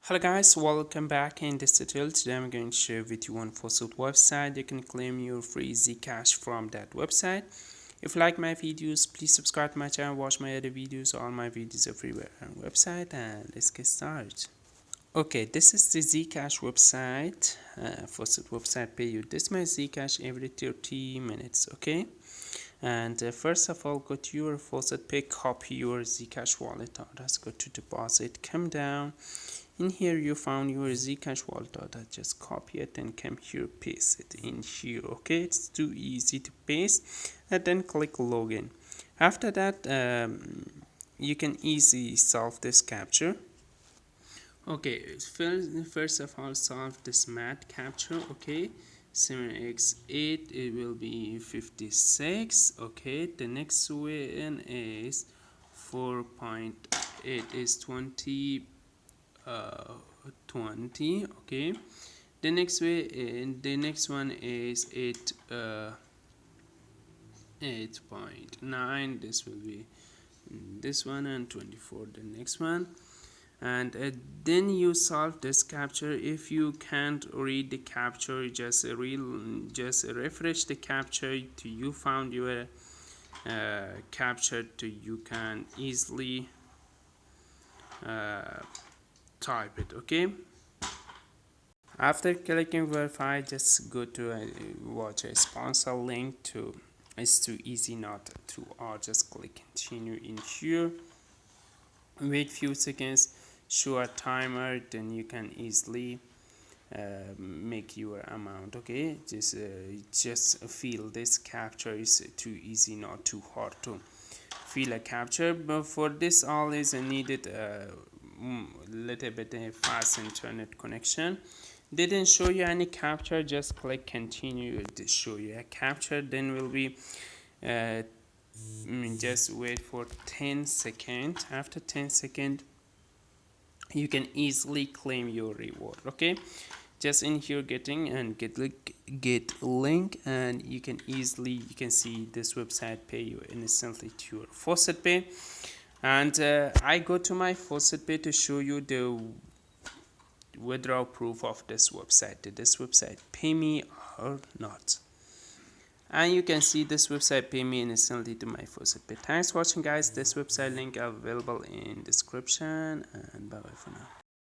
Hello guys, welcome back. In this tutorial today I'm going to share with you one faucet website. You can claim your free Zcash from that website. If you like my videos, please subscribe to my channel, watch my other videos. All my videos are everywhere on the website, and let's get started. Okay, this is the Zcash website. Faucet website pay you this much Zcash every 30 minutes. Okay, and first of all, go to your faucetpay, copy your Zcash wallet address, go to deposit, come down. In here you found your Zcash wallet data, just copy it and come here, paste it in here. Okay, it's too easy to paste, and then click login. After that you can easily solve this captcha. Okay, first of all, solve this math captcha. Okay, 7x8, it will be 56. Okay, the next one is 4.8 is 20. 20. Okay, the next one is 8.9. this will be this one, and 24 the next one. And then you solve this captcha. If you can't read the captcha, just refresh the captcha to you found your captcha to you can easily type it. Okay, after clicking verify, just go to watch a sponsor link to. It's too easy not to, or just click continue in here, wait few seconds, show a timer, then you can easily make your amount. Okay, just feel this captcha is too easy, not too hard to feel a captcha. But for this all is needed little bit fast internet connection. Didn't show you any captcha, just click continue to show you a captcha. Then will be just wait for 10 seconds. After 10 seconds you can easily claim your reward. Okay, just in here getting and get link, and you can see this website pay you instantly to your faucetpay. And I go to my faucetpay to show you the withdrawal proof of this website. Did this website pay me or not? And you can see this website pay me instantly to my faucetpay. Thanks for watching guys. This website link available in description, and bye bye for now.